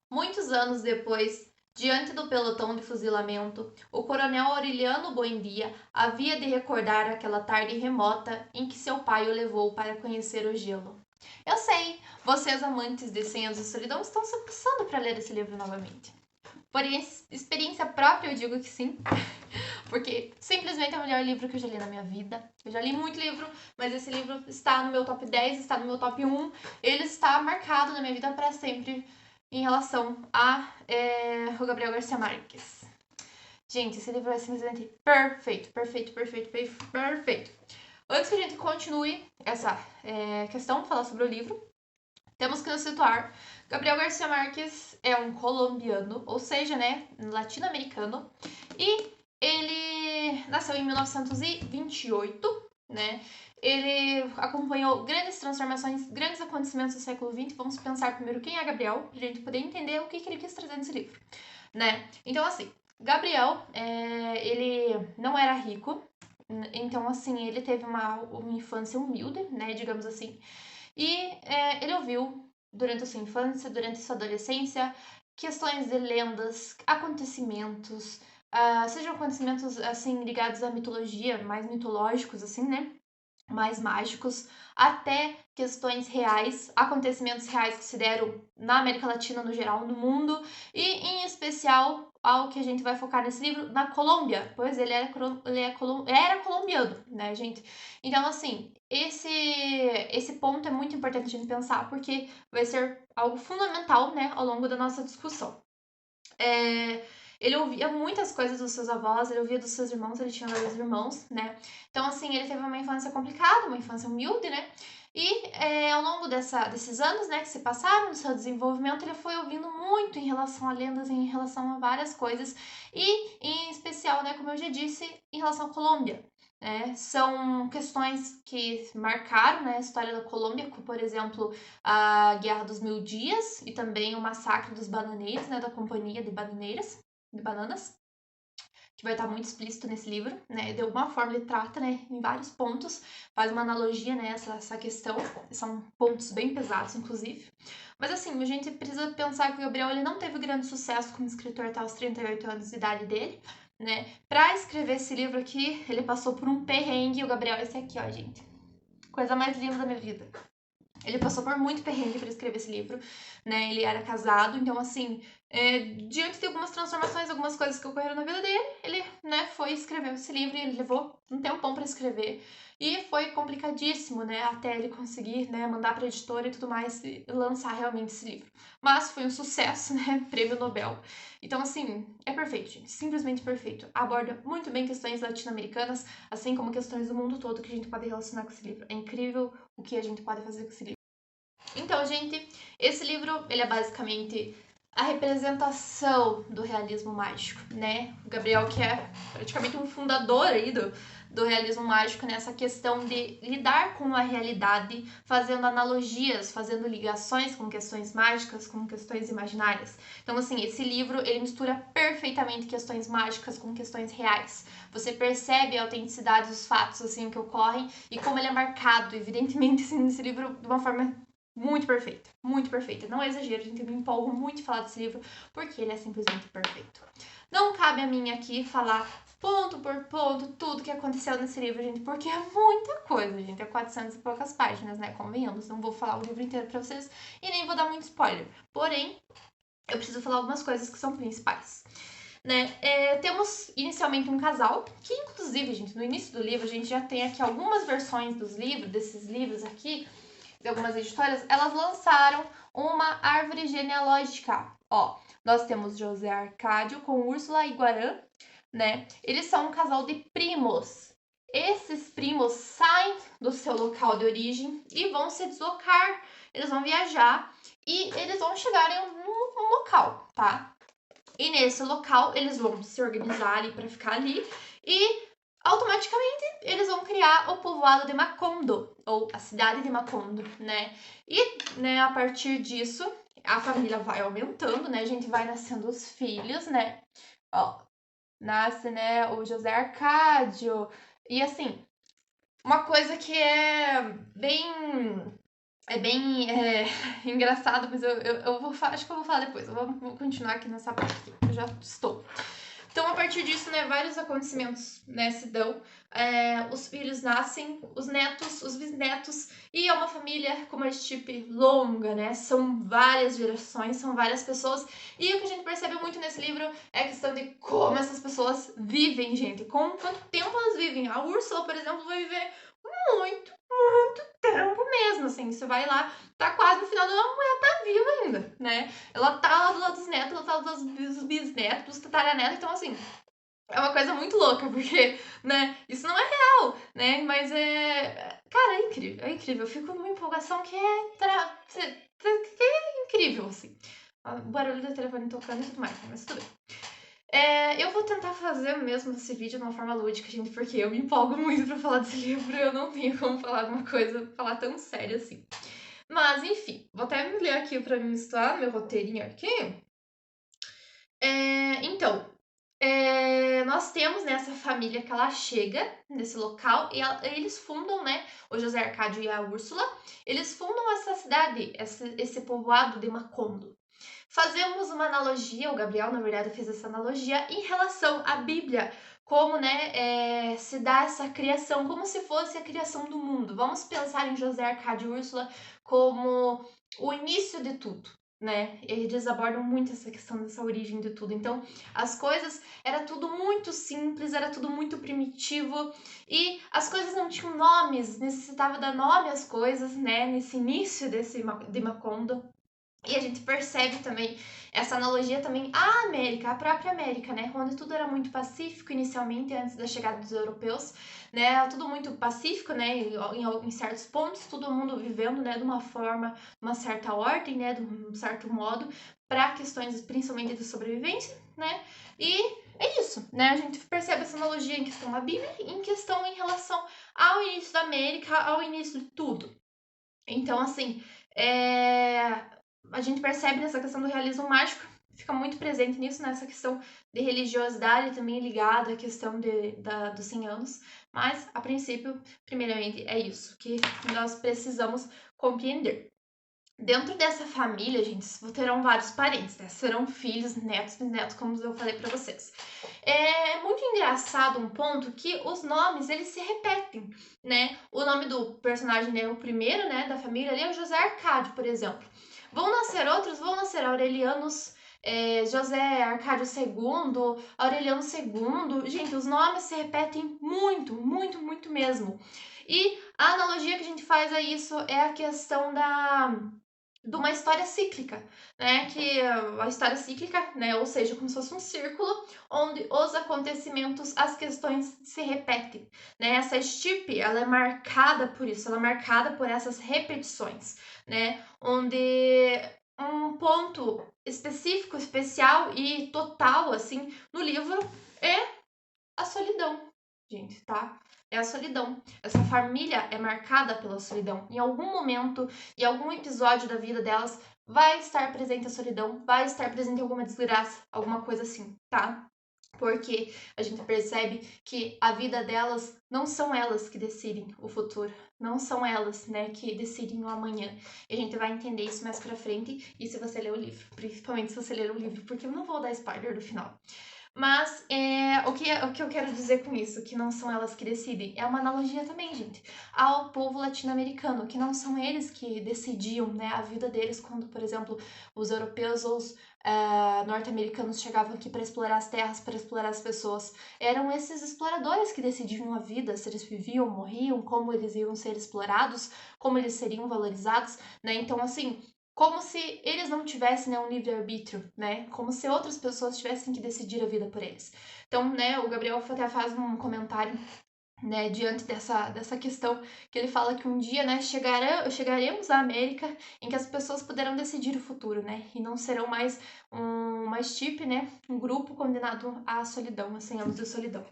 Muitos anos depois, diante do pelotão de fuzilamento, o coronel Aureliano Buendia havia de recordar aquela tarde remota em que seu pai o levou para conhecer o gelo. Eu sei, vocês amantes de Cem Anos de Solidão estão se apressando para ler esse livro novamente. Por experiência própria, eu digo que sim, porque simplesmente é o melhor livro que eu já li na minha vida. Eu já li muito livro, mas esse livro está no meu top 10, está no meu top 1. Ele está marcado na minha vida para sempre em relação a o Gabriel Garcia Marques. Gente, esse livro é simplesmente perfeito, perfeito, perfeito, perfeito. Antes que a gente continue essa questão, falar sobre o livro, temos que nos situar. Gabriel Garcia Marques é um colombiano, ou seja, né, latino-americano, e ele nasceu em 1928, né? Ele acompanhou grandes transformações, grandes acontecimentos do século XX. Vamos pensar primeiro quem é Gabriel, pra gente poder entender o que ele quis trazer nesse livro, né? Então, assim, Gabriel, ele não era rico, então, assim, ele teve uma infância humilde, né, digamos assim. E ele ouviu, durante a sua infância, durante a sua adolescência, questões de lendas, acontecimentos, sejam acontecimentos, assim, ligados à mitologia, mais mitológicos, assim, né? Mais mágicos, até questões reais, acontecimentos reais que se deram na América Latina no geral, no mundo, e em especial ao que a gente vai focar nesse livro, na Colômbia, pois ele era colombiano, né, gente? Então, assim, esse ponto é muito importante a gente pensar, porque vai ser algo fundamental, né, ao longo da nossa discussão. Ele ouvia muitas coisas dos seus avós, ele ouvia dos seus irmãos, ele tinha vários irmãos, né? Então, assim, ele teve uma infância complicada, uma infância humilde, né? E ao longo desses anos, né, que se passaram, do seu desenvolvimento, ele foi ouvindo muito em relação a lendas, em relação a várias coisas, e em especial, né, como eu já disse, em relação à Colômbia. São questões que marcaram, né, a história da Colômbia, como, por exemplo, a Guerra dos Mil Dias e também o massacre dos bananeiros, né, da Companhia de Bananeiras, de Bananas, que vai estar muito explícito nesse livro, né? De alguma forma ele trata, né, em vários pontos, faz uma analogia, né, essa questão, são pontos bem pesados, inclusive. Mas assim, a gente precisa pensar que o Gabriel ele não teve grande sucesso como escritor até os 38 anos de idade dele, né? Para escrever esse livro aqui, ele passou por um perrengue, o Gabriel esse aqui, ó, gente. Coisa mais linda da minha vida. Ele passou por muito perrengue para escrever esse livro, né? Ele era casado, então, assim, diante de algumas transformações, algumas coisas que ocorreram na vida dele, ele, né, foi escrever esse livro e ele levou um tempão para escrever. E foi complicadíssimo, né, até ele conseguir, né, mandar para editora e tudo mais e lançar realmente esse livro. Mas foi um sucesso, né? Prêmio Nobel. Então, assim, é perfeito, gente. Simplesmente perfeito. Aborda muito bem questões latino-americanas, assim como questões do mundo todo que a gente pode relacionar com esse livro. É incrível o que a gente pode fazer com esse livro. Então, gente, esse livro, ele é basicamente a representação do realismo mágico, né? O Gabriel, que é praticamente um fundador aí do realismo mágico, nessa questão de lidar com a realidade, fazendo analogias, fazendo ligações com questões mágicas, com questões imaginárias. Então, assim, esse livro, ele mistura perfeitamente questões mágicas com questões reais. Você percebe a autenticidade dos fatos, assim, que ocorrem e como ele é marcado, evidentemente, assim, nesse livro, de uma forma muito perfeita, muito perfeita. Não é exagero, gente, eu me empolgo muito de falar desse livro, porque ele é simplesmente perfeito. Não cabe a mim aqui falar ponto por ponto tudo que aconteceu nesse livro, gente, porque é muita coisa, gente. É 400 e poucas páginas, né? Convenhamos. Não vou falar o livro inteiro pra vocês e nem vou dar muito spoiler. Porém, eu preciso falar algumas coisas que são principais. Né? Temos inicialmente um casal, que inclusive, gente, no início do livro, a gente já tem aqui algumas versões desses livros aqui, de algumas editoras, elas lançaram uma árvore genealógica. Ó, nós temos José Arcádio com Úrsula Iguarã, né? Eles são um casal de primos. Esses primos saem do seu local de origem e vão se deslocar. Eles vão viajar e eles vão chegar em um local, tá? E nesse local eles vão se organizar ali para ficar ali e automaticamente eles vão criar o povoado de Macondo, ou a cidade de Macondo, né? E, né, a partir disso, a família vai aumentando, né? A gente vai nascendo os filhos, né? Ó, nasce, né, o José Arcádio. E assim, uma coisa que é bem É bem engraçado, mas eu vou acho que eu vou falar depois. Vou continuar aqui nessa parte aqui. Eu já estou. Então, a partir disso, né, vários acontecimentos, né, se dão. Os filhos nascem, os netos, os bisnetos, e é uma família com uma estipe longa, né? São várias gerações, são várias pessoas. E o que a gente percebe muito nesse livro é a questão de como essas pessoas vivem, gente. Quanto tempo elas vivem. A Úrsula, por exemplo, vai viver muito, muito tempo mesmo, assim. Você vai lá, tá quase no final da mulher, tá viva ainda, né? Ela tá lá do lado dos netos, ela tá lá dos bisnetos, dos tataranetos, então assim, é uma coisa muito louca, porque, né, isso não é real, né, mas cara, é incrível, eu fico numa empolgação que é incrível, assim. O barulho do telefone tocando e tudo mais, mas tudo bem. Eu vou tentar fazer mesmo esse vídeo de uma forma lúdica, gente, porque eu me empolgo muito pra falar desse livro, eu não tenho como falar de uma coisa, falar tão sério assim. Mas, enfim, vou até ler aqui pra me situar no meu roteirinho aqui. Então, nós temos nessa família que ela chega nesse local e eles fundam, né? O José Arcádio e a Úrsula, eles fundam essa cidade, esse povoado de Macondo. Fazemos uma analogia, o Gabriel, na verdade, fez essa analogia em relação à Bíblia, como, né, se dá essa criação, como se fosse a criação do mundo. Vamos pensar em José Arcádio e Úrsula como o início de tudo, né? Eles abordam muito essa questão dessa origem de tudo. Então, as coisas era tudo muito simples, era tudo muito primitivo e as coisas não tinham nomes, necessitava dar nome às coisas, né? Nesse início de Macondo. E a gente percebe também essa analogia também à América, à própria América, né? Onde tudo era muito pacífico inicialmente, antes da chegada dos europeus, né? Tudo muito pacífico, né? Em certos pontos, todo mundo vivendo, né? De uma forma, uma certa ordem, né? De um certo modo, para questões principalmente de sobrevivência, né? E é isso, né? A gente percebe essa analogia em questão da Bíblia, em questão em relação ao início da América, ao início de tudo. Então, assim, a gente percebe nessa questão do realismo mágico, fica muito presente nisso, nessa questão de religiosidade também ligada à questão dos 100 anos. Mas, a princípio, primeiramente, é isso que nós precisamos compreender. Dentro dessa família, gente, terão vários parentes, né? Serão filhos, netos, bisnetos, como eu falei para vocês. É muito engraçado um ponto que os nomes, eles se repetem, né? O nome do personagem, né, o primeiro, né, da família ali é o José Arcádio, por exemplo. Vão nascer outros, vão nascer Aurelianos, José Arcádio II, Aureliano II. Gente, os nomes se repetem muito, muito, muito mesmo. E a analogia que a gente faz a isso é a questão de uma história cíclica, né? Que a história cíclica, né? Ou seja, como se fosse um círculo onde os acontecimentos, as questões se repetem, né? Essa estipe, ela é marcada por isso, ela é marcada por essas repetições, né? Onde um ponto específico, especial e total, assim, no livro é a solidão, gente, tá? É a solidão. Essa família é marcada pela solidão. Em algum momento, em algum episódio da vida delas, vai estar presente a solidão, vai estar presente alguma desgraça, alguma coisa assim, tá? Porque a gente percebe que a vida delas não são elas que decidem o futuro, não são elas, né, que decidem o amanhã. E a gente vai entender isso mais pra frente e se você ler o livro, principalmente se você ler o livro, porque eu não vou dar spoiler do final. Mas o que eu quero dizer com isso, que não são elas que decidem, é uma analogia também, gente, ao povo latino-americano, que não são eles que decidiam, né, a vida deles quando, por exemplo, os europeus ou os norte-americanos chegavam aqui para explorar as terras, para explorar as pessoas. Eram esses exploradores que decidiam a vida, se eles viviam, morriam, como eles iam ser explorados, como eles seriam valorizados, né? Então, assim, como se eles não tivessem, né, um livre-arbítrio, né? Como se outras pessoas tivessem que decidir a vida por eles. Então, né, o Gabriel até faz um comentário, né, diante dessa questão, que ele fala que um dia, né, chegaremos à América em que as pessoas poderão decidir o futuro, né? E não serão mais uma estipe, né? Um grupo condenado à solidão, a 100 anos de solidão.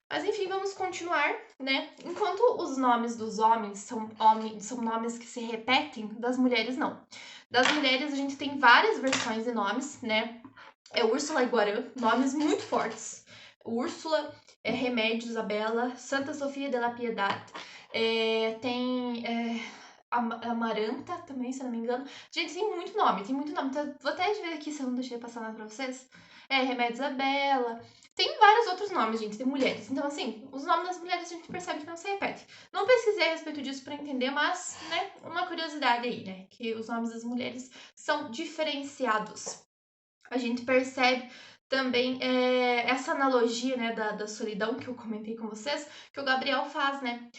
Mas enfim, vamos continuar, né? Enquanto os nomes dos homens são nomes que se repetem, das mulheres não. Das mulheres a gente tem várias versões de nomes, né? É Úrsula e Guarã, nomes muito fortes. Úrsula, Remédio, Isabela, Santa Sofia de la Piedade. Tem Amaranta também, se eu não me engano. Gente, tem muito nome. Então, vou até ver aqui se eu não deixei passar nada pra vocês. Remédio Isabela. Tem vários outros nomes, gente, de mulheres. Então, assim, os nomes das mulheres a gente percebe que não se repete. Não pesquisei a respeito disso pra entender, mas, né, uma curiosidade aí, né? Que os nomes das mulheres são diferenciados. A gente percebe também essa analogia, né, da solidão que eu comentei com vocês, que o Gabriel faz, né?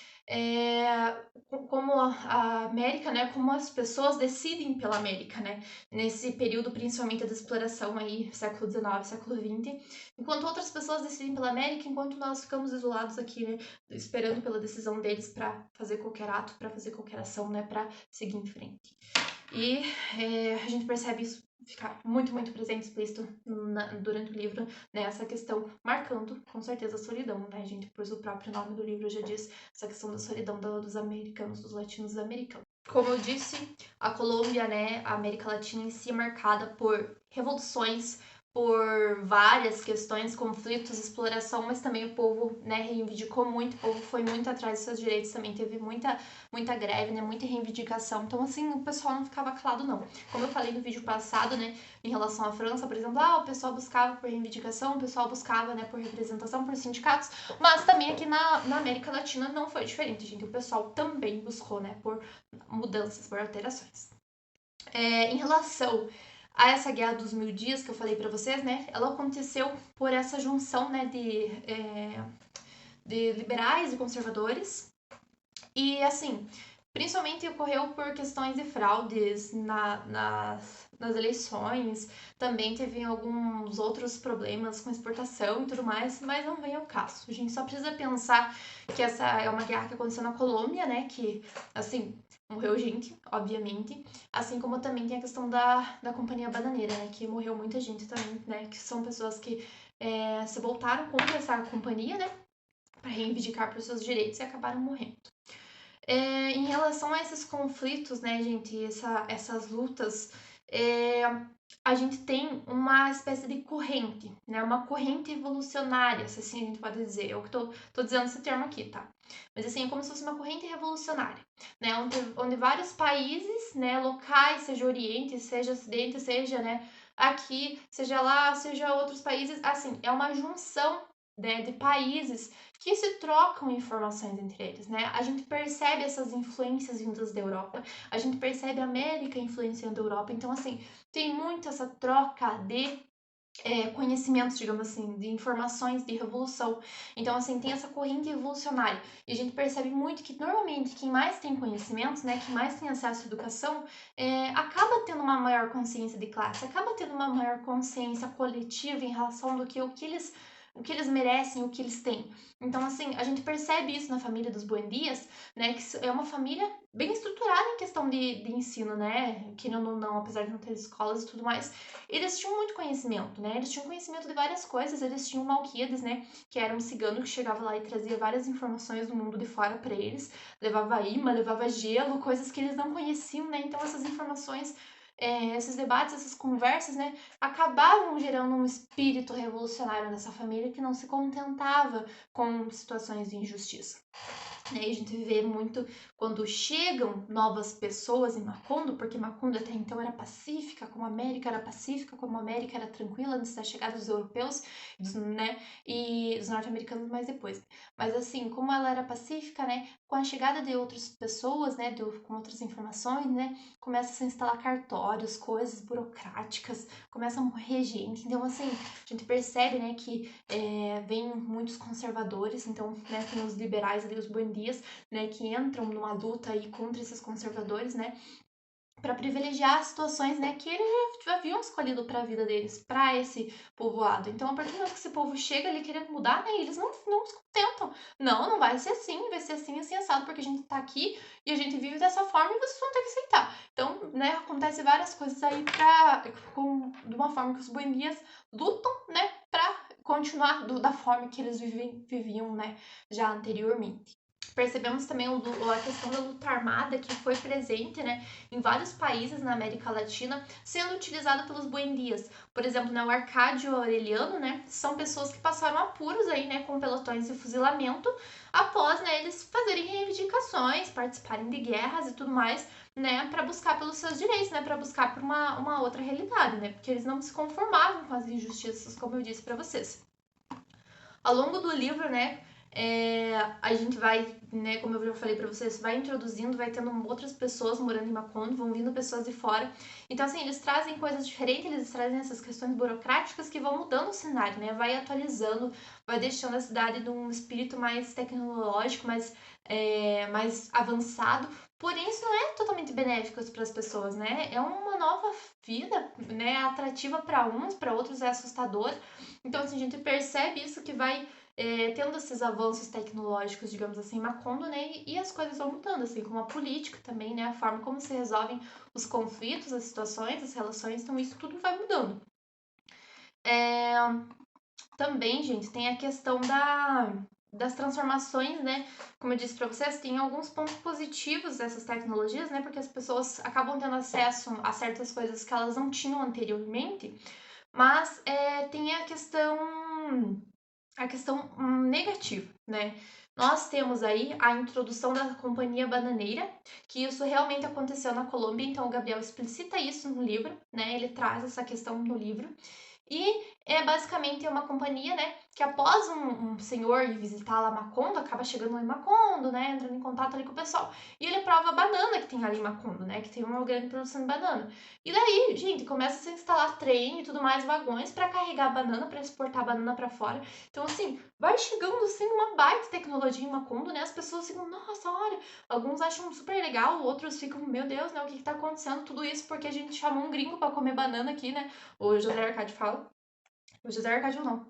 Como a América, né, como as pessoas decidem pela América, né, nesse período principalmente da exploração aí, século XIX, século XX, enquanto outras pessoas decidem pela América, enquanto nós ficamos isolados aqui, né, esperando pela decisão deles para fazer qualquer ato, para fazer qualquer ação, né, para seguir em frente. E a gente percebe isso ficar muito, muito presente, explícito durante o livro, né? Essa questão marcando, com certeza, a solidão, né, gente? Pois o próprio nome do livro já diz essa questão da solidão dos americanos, dos latinos americanos. Como eu disse, a Colômbia, né, a América Latina em si é marcada por revoluções, por várias questões, conflitos, exploração, mas também o povo, né, reivindicou muito, o povo foi muito atrás dos seus direitos também, teve muita greve, né, muita reivindicação. Então, assim, o pessoal não ficava calado, não. Como eu falei no vídeo passado, né, em relação à França, por exemplo, o pessoal buscava por reivindicação, o pessoal buscava, né, por representação, por sindicatos, mas também aqui na América Latina não foi diferente, gente. O pessoal também buscou, né, por mudanças, por alterações. Em relação a essa Guerra dos Mil Dias que eu falei para vocês, né, ela aconteceu por essa junção, né, de liberais e conservadores. E, assim, principalmente ocorreu por questões de fraudes nas eleições, também teve alguns outros problemas com exportação e tudo mais, mas não vem ao caso. A gente só precisa pensar que essa é uma guerra que aconteceu na Colômbia, né, que, assim, morreu gente, obviamente, assim como também tem a questão da Companhia Bananeira, né, que morreu muita gente também, né, que são pessoas que se voltaram contra essa companhia, né, para reivindicar por seus direitos e acabaram morrendo. Em relação a esses conflitos, né, gente, essas lutas, a gente tem uma espécie de corrente, né, uma corrente evolucionária, se assim a gente pode dizer. Eu que tô dizendo esse termo aqui, tá? Mas assim, é como se fosse uma corrente revolucionária, né, onde vários países, né, locais, seja Oriente, seja Ocidente, seja, né, aqui, seja lá, seja outros países, assim, é uma junção, né, de países que se trocam informações entre eles, né? A gente percebe essas influências vindas da Europa, a gente percebe a América influenciando a Europa, então, assim, tem muito essa troca de conhecimentos, digamos assim, de informações de revolução. Então, assim, tem essa corrente evolucionária. E a gente percebe muito que, normalmente, quem mais tem conhecimentos, né, quem mais tem acesso à educação, acaba tendo uma maior consciência de classe, acaba tendo uma maior consciência coletiva em relação do que o que eles merecem, o que eles têm. Então, assim, a gente percebe isso na família dos Buendias, né, que é uma família bem estruturada em questão de ensino, né, querendo ou não, apesar de não ter escolas e tudo mais, eles tinham muito conhecimento, né, eles tinham conhecimento de várias coisas, eles tinham o Malquiades, né, que era um cigano que chegava lá e trazia várias informações do mundo de fora para eles, levava imã, levava gelo, coisas que eles não conheciam, né, então essas informações, esses debates, essas conversas, né, acabavam gerando um espírito revolucionário nessa família que não se contentava com situações de injustiça. E a gente vê muito quando chegam novas pessoas em Macondo, porque Macondo até então era pacífica, como a América era pacífica, como a América era tranquila antes da chegada dos europeus, né, e dos norte-americanos mais depois. Mas assim, como ela era pacífica, né, com a chegada de outras pessoas, né, com outras informações, né, começa a se instalar cartórios, coisas burocráticas, começa a morrer gente. Então, assim, a gente percebe, né, que vem muitos conservadores, então, né, tem os liberais ali, os bandidos, né, que entram numa luta aí contra esses conservadores, né, para privilegiar situações, né, que eles já haviam escolhido para a vida deles, para esse povoado. Então, a partir do momento que esse povo chega ali querendo mudar, né, eles não se contentam. Não vai ser assim, vai ser assim assado, porque a gente tá aqui e a gente vive dessa forma e vocês vão ter que aceitar. Então, né, acontece várias coisas aí de uma forma que os boemias lutam, né, para continuar da forma que eles viviam, né, já anteriormente. Percebemos também a questão da luta armada que foi presente, né, em vários países na América Latina, sendo utilizado pelos buendias. Por exemplo, né, o Arcádio Aureliano, né, são pessoas que passaram apuros aí, né, com pelotões de fuzilamento após, né, eles fazerem reivindicações, participarem de guerras e tudo mais, né, para buscar pelos seus direitos, né, para buscar por uma outra realidade, né, porque eles não se conformavam com as injustiças, como eu disse para vocês. Ao longo do livro, né, a gente vai, né, como eu já falei pra vocês, vai introduzindo, vai tendo outras pessoas morando em Macondo, vão vindo pessoas de fora. Então, assim, eles trazem coisas diferentes, eles trazem essas questões burocráticas que vão mudando o cenário, né, vai atualizando, vai deixando a cidade de um espírito mais tecnológico, mais avançado. Porém, isso não é totalmente benéfico para as pessoas, né? É uma nova vida, né? Atrativa para uns, para outros é assustador. Então, assim, a gente percebe isso que vai tendo esses avanços tecnológicos, digamos assim, em Macondo, né? E as coisas vão mudando, assim, como a política também, né? A forma como se resolvem os conflitos, as situações, as relações, então isso tudo vai mudando. Também, gente, tem a questão das transformações, né? Como eu disse para vocês, tem alguns pontos positivos dessas tecnologias, né? Porque as pessoas acabam tendo acesso a certas coisas que elas não tinham anteriormente, mas tem a questão negativa, né? Nós temos aí a introdução da companhia bananeira, que isso realmente aconteceu na Colômbia, então o Gabriel explicita isso no livro, né? Ele traz essa questão no livro. E é basicamente uma companhia, né, que após um senhor ir visitar lá Macondo, acaba chegando lá em Macondo, né, entrando em contato ali com o pessoal. E ele prova a banana que tem ali em Macondo, né, que tem uma grande produção de banana. E daí, gente, começa a se instalar trem e tudo mais, vagões para carregar a banana, para exportar a banana para fora. Então, assim, vai chegando, assim, uma baita tecnologia em Macondo, né, as pessoas ficam, nossa, olha, alguns acham super legal, outros ficam, meu Deus, né, o que tá acontecendo? Tudo isso porque a gente chamou um gringo para comer banana aqui, né, o José Arcade fala. O José Arcádio não.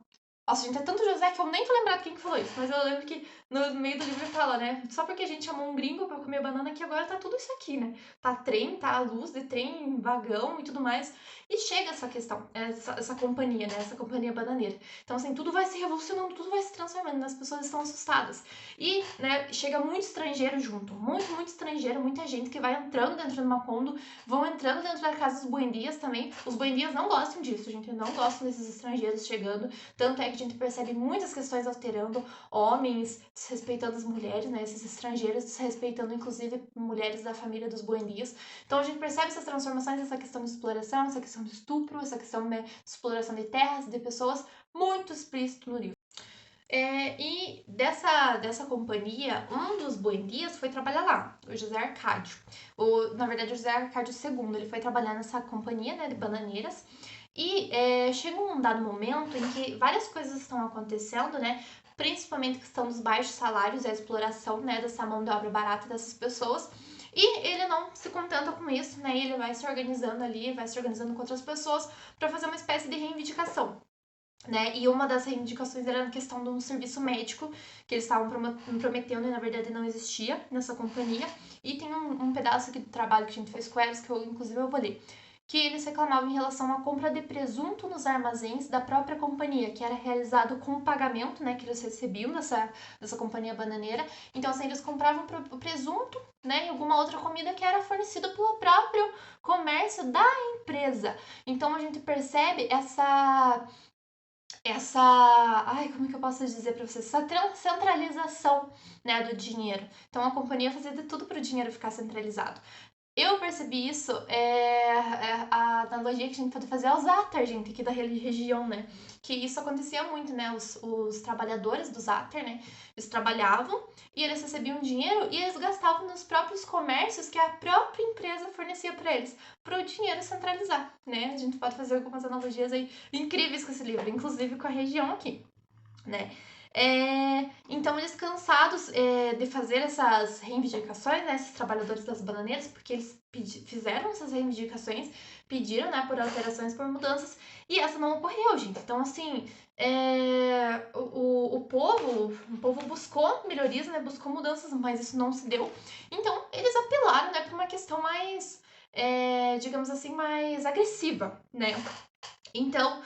Nossa, gente, é tanto José que eu nem tô lembrado quem que falou isso, mas eu lembro que no meio do livro fala, né? Só porque a gente chamou um gringo pra comer banana que agora tá tudo isso aqui, né? Tá trem, tá a luz de trem, vagão e tudo mais. E chega essa questão, essa companhia, né? Essa companhia bananeira. Então, assim, tudo vai se revolucionando, tudo vai se transformando, né? As pessoas estão assustadas. E, né, chega muito estrangeiro junto. Muito estrangeiro, muita gente que vai entrando dentro do Macondo, vão entrando dentro da casa dos buendias também. Os buendias não gostam disso, gente. Não gostam desses estrangeiros chegando. Tanto é que a gente percebe muitas questões alterando, homens desrespeitando as mulheres, né? Esses estrangeiros desrespeitando, inclusive, mulheres da família dos buendias. Então a gente percebe essas transformações, essa questão de exploração, essa questão de estupro, essa questão, né, de exploração de terras, de pessoas, muito explícito no livro. E dessa companhia, um dos buendias foi trabalhar lá, o José Arcádio. Na verdade, o José Arcádio II, ele foi trabalhar nessa companhia, né, de bananeiras. E chega um dado momento em que várias coisas estão acontecendo, né? Principalmente a questão dos baixos salários e a exploração, né, dessa mão de obra barata dessas pessoas. E ele não se contenta com isso, né? Ele vai se organizando ali, vai se organizando com outras pessoas para fazer uma espécie de reivindicação. Né? E uma das reivindicações era a questão de um serviço médico que eles estavam prometendo e na verdade não existia nessa companhia. E tem um pedaço aqui do trabalho que a gente fez com elas, que inclusive eu vou ler, que eles reclamavam em relação à compra de presunto nos armazéns da própria companhia, que era realizado com o pagamento, né, que eles recebiam dessa companhia bananeira. Então, assim, eles compravam o presunto, né, e alguma outra comida que era fornecida pelo próprio comércio da empresa. Então, a gente percebe ai, como é que eu posso dizer para vocês? Essa centralização, né, do dinheiro. Então a companhia fazia de tudo para o dinheiro ficar centralizado. Eu percebi isso, a analogia que a gente pode fazer aos Zatar, gente, aqui da região, né? Que isso acontecia muito, né? Os trabalhadores do Zatar, né? Eles trabalhavam e eles recebiam dinheiro e eles gastavam nos próprios comércios que a própria empresa fornecia para eles, para o dinheiro centralizar, né? A gente pode fazer algumas analogias aí incríveis com esse livro, inclusive com a região aqui, né? Então, eles cansados de fazer essas reivindicações, né, esses trabalhadores das bananeiras, porque eles fizeram essas reivindicações, pediram, né, por alterações, por mudanças, e essa não ocorreu, gente. Então, assim, o povo buscou melhorias, né, buscou mudanças, mas isso não se deu. Então, eles apelaram, né, para uma questão mais, digamos assim, mais agressiva, né, Então,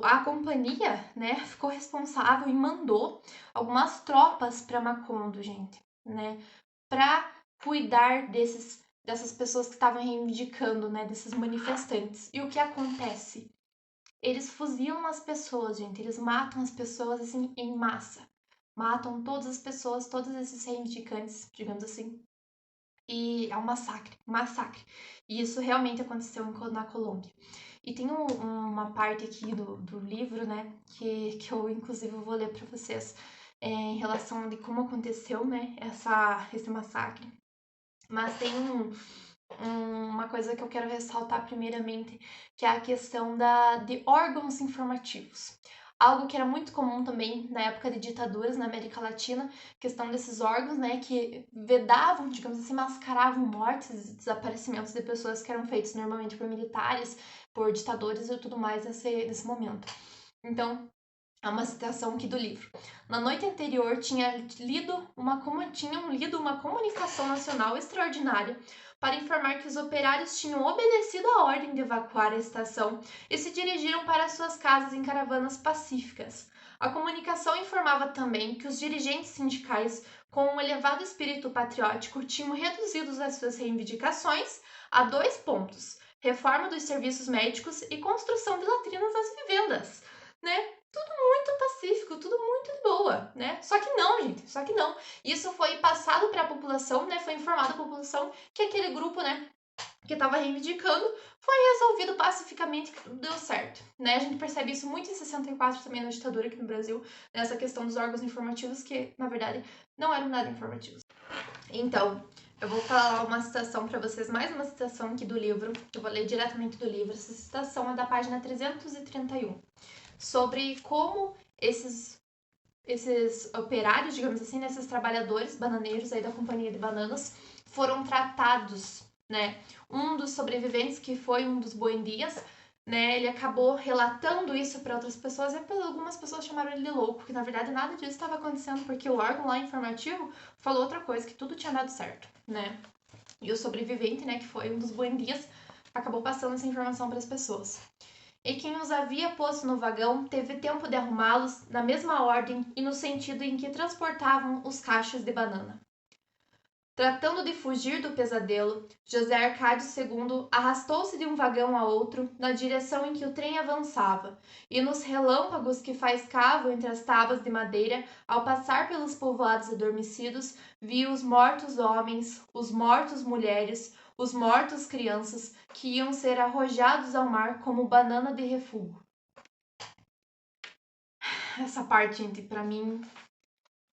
a companhia, né, ficou responsável e mandou algumas tropas para Macondo, gente, né, para cuidar dessas pessoas que estavam reivindicando, né, desses manifestantes. E o que acontece? Eles fuzilam as pessoas, gente, eles matam as pessoas assim em massa. Matam todas as pessoas, todos esses reivindicantes, digamos assim. E é um massacre, um massacre. E isso realmente aconteceu na Colômbia. E tem uma parte aqui do livro, né, que eu inclusive vou ler para vocês, em relação de como aconteceu, né, esse massacre. Mas tem uma coisa que eu quero ressaltar primeiramente, que é a questão de órgãos informativos. Algo que era muito comum também na época de ditaduras na América Latina, questão desses órgãos, né, que vedavam, digamos assim, mascaravam mortes e desaparecimentos de pessoas que eram feitos normalmente por militares, por ditadores e tudo mais nesse momento. Então, é uma citação aqui do livro. Na noite anterior, tinham lido uma comunicação nacional extraordinária para informar que os operários tinham obedecido a ordem de evacuar a estação e se dirigiram para suas casas em caravanas pacíficas. A comunicação informava também que os dirigentes sindicais, com um elevado espírito patriótico, tinham reduzido as suas reivindicações a 2 pontos: reforma dos serviços médicos e construção de latrinas nas vivendas, né? Muito pacífico, tudo muito de boa, né? Só que não, gente, só que não. Isso foi passado para a população, né? Foi informado à população que aquele grupo, né, que estava reivindicando, foi resolvido pacificamente, que tudo deu certo, né? A gente percebe isso muito em 64 também na ditadura aqui no Brasil, nessa questão dos órgãos informativos que, na verdade, não eram nada informativos. Então, eu vou falar uma citação para vocês, mais uma citação aqui do livro, que eu vou ler diretamente do livro. Essa citação é da página 331, sobre como esses operários, digamos assim, esses trabalhadores bananeiros aí da companhia de bananas foram tratados, né? Um dos sobreviventes, que foi um dos boendias, né, ele acabou relatando isso para outras pessoas e algumas pessoas chamaram ele de louco, que na verdade nada disso estava acontecendo, porque o órgão lá informativo falou outra coisa, que tudo tinha dado certo, né? E o sobrevivente, né, que foi um dos boendias, acabou passando essa informação para as pessoas. E quem os havia posto no vagão teve tempo de arrumá-los na mesma ordem e no sentido em que transportavam os cachos de banana. Tratando de fugir do pesadelo, José Arcádio II arrastou-se de um vagão a outro na direção em que o trem avançava, e nos relâmpagos que faiscavam entre as tábuas de madeira, ao passar pelos povoados adormecidos, viu os mortos homens, os mortos mulheres, os mortos crianças, que iam ser arrojados ao mar como banana de refúgio. Essa parte, gente, pra mim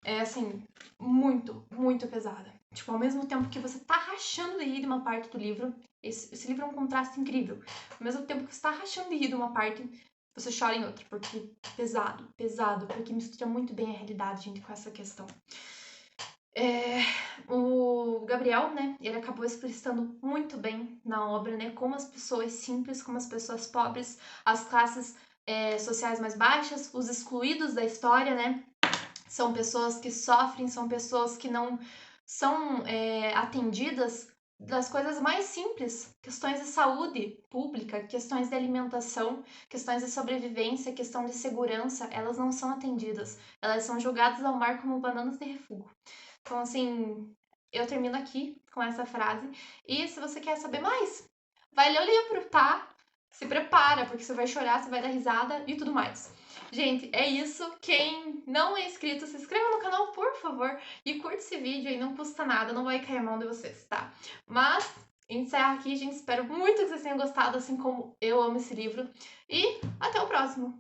é assim, muito, muito pesada. Tipo, ao mesmo tempo que você tá rachando de rir de uma parte do livro, esse livro é um contraste incrível. Ao mesmo tempo que você tá rachando de rir de uma parte, você chora em outra, porque pesado, pesado, porque mistura muito bem a realidade, gente, com essa questão. O Gabriel, né, ele acabou explicitando muito bem na obra, né, como as pessoas simples, como as pessoas pobres, as classes sociais mais baixas, os excluídos da história, né, são pessoas que sofrem, são pessoas que não são atendidas das coisas mais simples, questões de saúde pública, questões de alimentação, questões de sobrevivência, questão de segurança, elas não são atendidas, elas são jogadas ao mar como bananas de refúgio. Então, assim, eu termino aqui com essa frase. E se você quer saber mais, vai ler o livro, tá? Se prepara, porque você vai chorar, você vai dar risada e tudo mais. Gente, é isso. Quem não é inscrito, se inscreva no canal, por favor, e curte esse vídeo aí, não custa nada, não vai cair a mão de vocês, tá? Mas, encerro aqui, gente. Espero muito que vocês tenham gostado, assim como eu amo esse livro. E até o próximo!